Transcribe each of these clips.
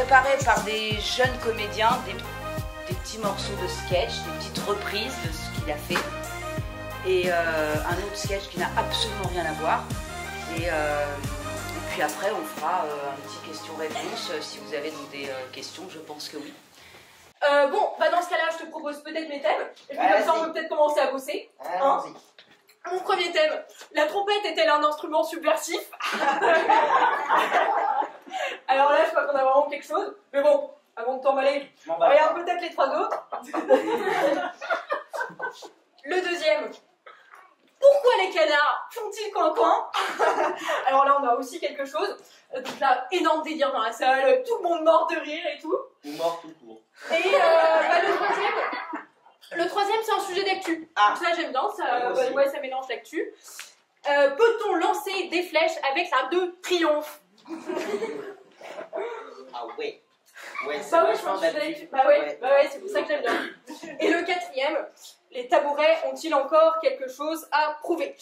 préparé par des jeunes comédiens, des petits morceaux de sketch, des petites reprises de ce qu'il a fait. Et un autre sketch qui n'a absolument rien à voir. Et puis après, on fera un petit question-réponse. Si vous avez donc des questions, je pense que oui. Bon, bah dans ce cas-là, je te propose peut-être mes thèmes. Et puis comme ça, on peut peut-être commencer à bosser. Hein. Mon premier thème, la trompette est-elle un instrument subversif? Alors là, je crois qu'on a vraiment quelque chose. Mais bon, avant de t'emballer, regarde peut-être les trois autres. Le deuxième, pourquoi les canards font-ils coin-coin? Alors là, on a aussi quelque chose. Donc là, énorme délire dans la salle, tout le monde mort de rire et tout. Ou mort tout court. Et bah, le troisième, c'est un sujet d'actu. Ah. Donc ça, j'aime bien, ça mélange l'actu. Peut-on lancer des flèches avec l'arc de triomphe? Ah ouais. Ouais, c'est Bah oui, je pense que c'est pour ça que j'aime bien. Et le quatrième, les tabourets ont-ils encore quelque chose à prouver?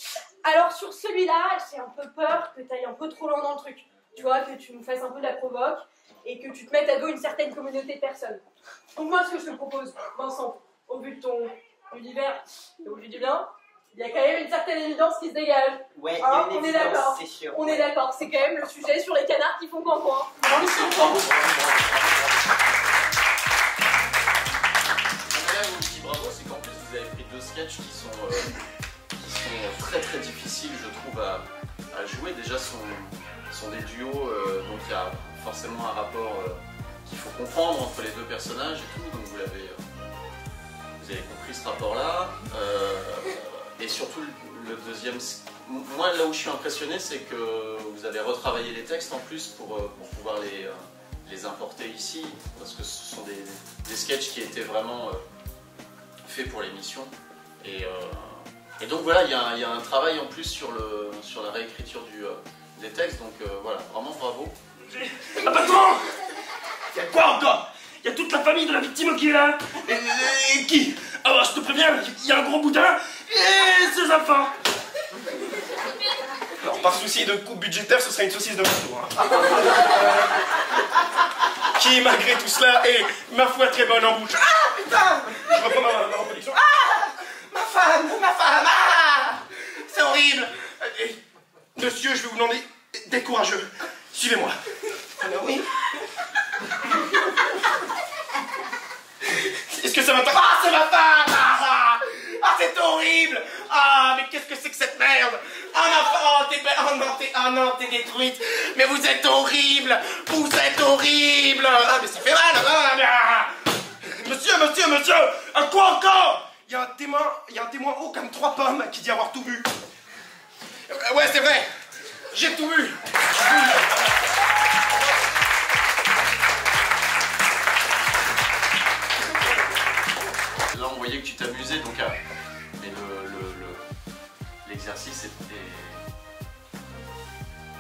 Alors sur celui-là, j'ai un peu peur que tu ailles un peu trop loin dans le truc. Tu vois, que tu nous fasses un peu de la provoque et que tu te mettes à dos une certaine communauté de personnes. Donc moi, ce que je te propose, Vincent, au vu de ton univers et au vu du bien, il y a quand même une certaine évidence qui se dégage. Ouais, hein, on est d'accord. C'est sûr. On est d'accord, c'est quand même le sujet sur les canards qui font coin-coin. Là où je dis bravo, c'est qu'en plus vous avez pris deux sketchs qui sont très très difficiles, je trouve, à jouer. Déjà, sont des duos, donc il y a forcément un rapport qu'il faut comprendre entre les deux personnages et tout, donc vous avez compris ce rapport-là. Et surtout, le deuxième, moi là où je suis impressionné, c'est que vous avez retravaillé les textes en plus pour pouvoir les importer ici, parce que ce sont des sketchs qui étaient vraiment faits pour l'émission. Et donc voilà, il y a un travail en plus sur la réécriture des textes, donc voilà, vraiment bravo. Ah patron! Y'a quoi encore? Y'a toute la famille de la victime qui est là. Et qui? Alors je te préviens, il y a un gros boudin et ses enfants. Alors par souci de coupe budgétaire, ce sera une saucisse de marteau. Hein. Qui malgré tout cela est, ma foi, très bonne en bouche. Ah putain! Je reprends ma reproduction. Ah! Ma femme! Ah! C'est horrible! Monsieur, je vais vous demander d'être courageux. Suivez-moi. Alors oui. Est-ce que ça m'intéresse? Ah, c'est ma femme! Ah, c'est horrible! Ah, mais qu'est-ce que c'est que cette merde? Ah, ma femme! T'es belle! Oh non, t'es détruite! Mais vous êtes horrible! Vous êtes horrible! Ah, mais ça fait mal! Ah, monsieur! À quoi encore? Il y a un témoin haut comme 3 pommes qui dit avoir tout vu. Ouais, c'est vrai! J'ai tout vu! Là, on voyait que tu t'amusais, donc mais l'exercice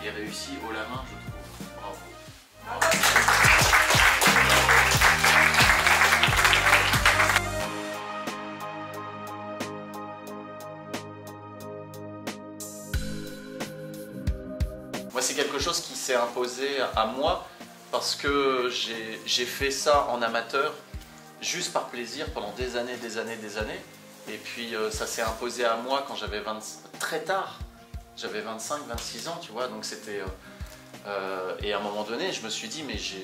est réussi haut la main, je trouve. Bravo. Bravo. Moi, c'est quelque chose qui s'est imposé à moi parce que j'ai fait ça en amateur juste par plaisir pendant des années. Et puis ça s'est imposé à moi quand j'avais très tard. J'avais 25, 26 ans, tu vois. Donc c'était... et à un moment donné, je me suis dit, mais je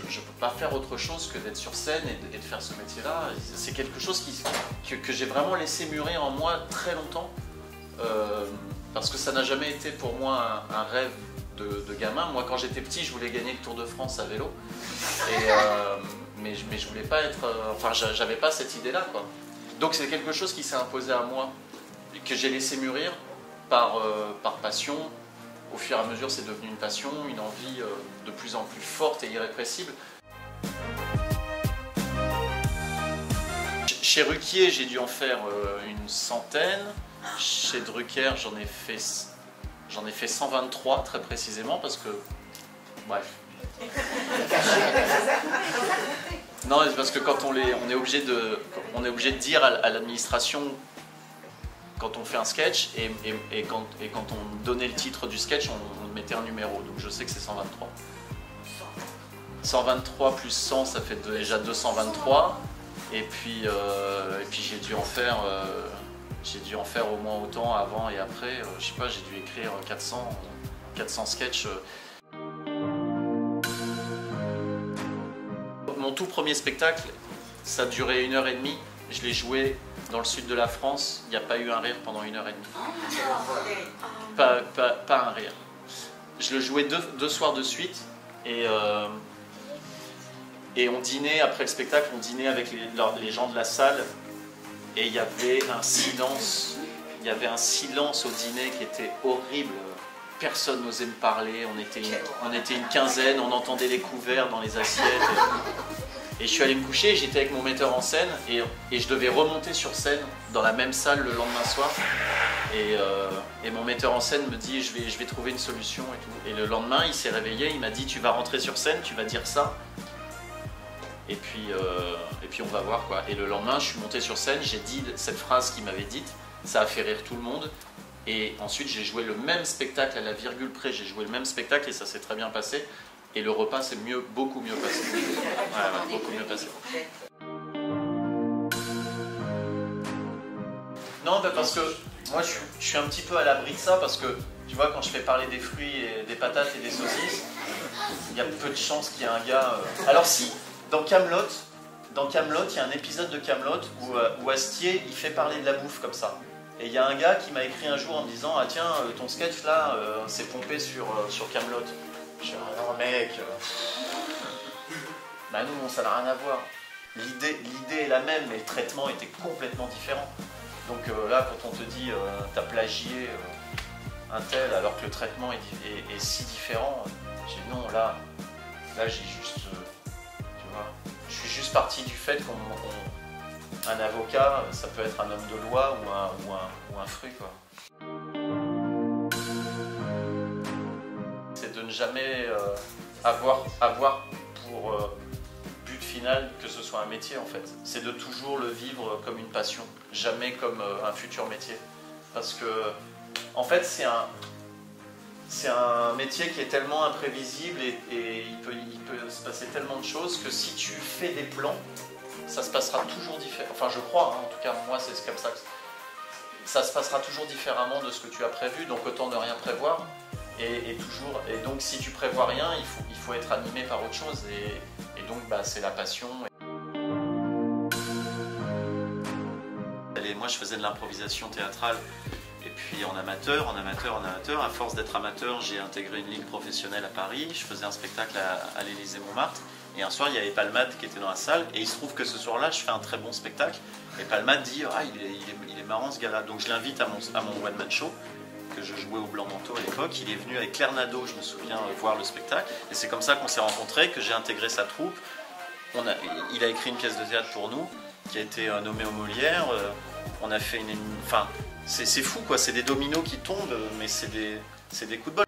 ne peux pas faire autre chose que d'être sur scène et de faire ce métier-là. C'est quelque chose que j'ai vraiment laissé mûrir en moi très longtemps. Parce que ça n'a jamais été pour moi un rêve de gamin. Moi, quand j'étais petit, je voulais gagner le Tour de France à vélo. Mais je voulais pas être... enfin, j'avais pas cette idée-là, quoi. Donc c'est quelque chose qui s'est imposé à moi, que j'ai laissé mûrir par passion. Au fur et à mesure, c'est devenu une passion, une envie de plus en plus forte et irrépressible. Chez Ruquier, j'ai dû en faire une centaine. Chez Drucker, j'en ai fait 123 très précisément parce que... Bref. Non, c'est parce que quand on est obligé de dire à l'administration quand on fait un sketch et quand on donnait le titre du sketch, on mettait un numéro. Donc je sais que c'est 123. 123 plus 100, ça fait déjà 223. Et puis j'ai dû en faire au moins autant avant et après. Je sais pas, j'ai dû écrire 400 sketchs. Mon tout premier spectacle, ça durait 1h30. Je l'ai joué dans le sud de la France. Il n'y a pas eu un rire pendant 1h30. Pas un rire. Je le jouais deux soirs de suite. Et on dînait, après le spectacle, on dînait avec les gens de la salle. Et il y avait un silence. Il y avait un silence au dîner qui était horrible. Personne n'osait me parler. On était une quinzaine. On entendait les couverts dans les assiettes. Et je suis allé me coucher, j'étais avec mon metteur en scène et je devais remonter sur scène dans la même salle le lendemain soir. Et mon metteur en scène me dit je vais trouver une solution et tout. Et le lendemain, il s'est réveillé, il m'a dit tu vas rentrer sur scène, tu vas dire ça. Et puis on va voir quoi. Et le lendemain, je suis monté sur scène, j'ai dit cette phrase qu'il m'avait dite, ça a fait rire tout le monde. Et ensuite, j'ai joué le même spectacle à la virgule près, j'ai joué le même spectacle et ça s'est très bien passé. Et le repas s'est beaucoup mieux passé. Ouais, beaucoup mieux passé. Non, parce que moi je suis un petit peu à l'abri de ça parce que tu vois, quand je fais parler des fruits, et des patates et des saucisses, il y a peu de chances qu'il y ait un gars. Alors si, dans Kaamelott, il y a un épisode de Kaamelott où Astier il fait parler de la bouffe comme ça. Et il y a un gars qui m'a écrit un jour en me disant ah tiens, ton sketch là, c'est pompé sur Kaamelott. Je dis non mec, bah non, ça n'a rien à voir. L'idée est la même, mais le traitement était complètement différent. Donc là, quand on te dit t'as plagié un tel alors que le traitement est si différent, j'ai dit non, là j'ai juste, tu vois, je suis juste parti du fait qu'un avocat, ça peut être un homme de loi ou un fruit quoi. C'est de ne jamais avoir pour but final que ce soit un métier en fait. C'est de toujours le vivre comme une passion, jamais comme un futur métier. Parce que en fait c'est un métier qui est tellement imprévisible et il peut se passer tellement de choses que si tu fais des plans, ça se passera toujours différemment. Enfin je crois, hein, en tout cas moi c'est comme ça que ça se passera toujours différemment de ce que tu as prévu, donc autant ne rien prévoir. Et donc si tu prévois rien, il faut être animé par autre chose et donc bah, c'est la passion. Et moi je faisais de l'improvisation théâtrale et puis en amateur, à force d'être amateur, j'ai intégré une ligue professionnelle à Paris, je faisais un spectacle à l'Élysée-Montmartre et un soir il y avait Palmade qui était dans la salle et il se trouve que ce soir-là je fais un très bon spectacle et Palmade dit ah il est marrant ce gars-là, donc je l'invite à mon one-man show. Que je jouais au Blanc Manteau à l'époque, il est venu avec Claire Nadeau, je me souviens, voir le spectacle, et c'est comme ça qu'on s'est rencontrés, que j'ai intégré sa troupe. Il a écrit une pièce de théâtre pour nous, qui a été nommée aux Molières, on a fait enfin, c'est fou quoi, c'est des dominos qui tombent, mais c'est des coups de bol.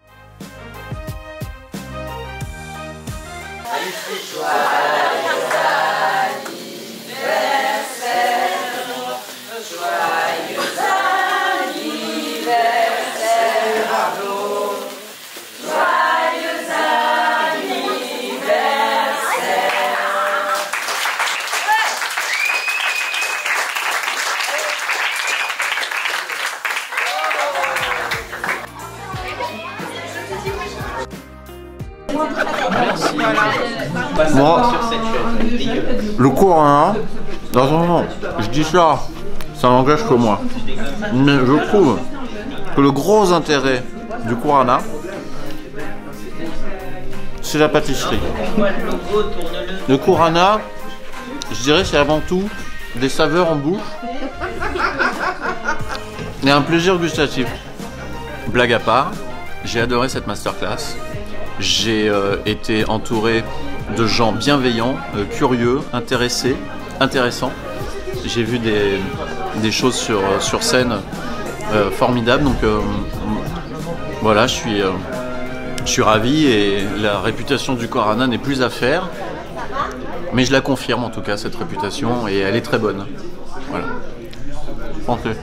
Moi, le Corana, non, je dis ça n'engage que moi. Mais je trouve que le gros intérêt du Corana, c'est la pâtisserie. Le Corana, je dirais, c'est avant tout des saveurs en bouche et un plaisir gustatif. Blague à part, j'ai adoré cette masterclass. J'ai été entouré de gens bienveillants, curieux, intéressants. J'ai vu des choses sur scène formidables. Donc voilà, je suis ravi et la réputation du Corana n'est plus à faire. Mais je la confirme en tout cas, cette réputation, et elle est très bonne. Voilà. Entrez.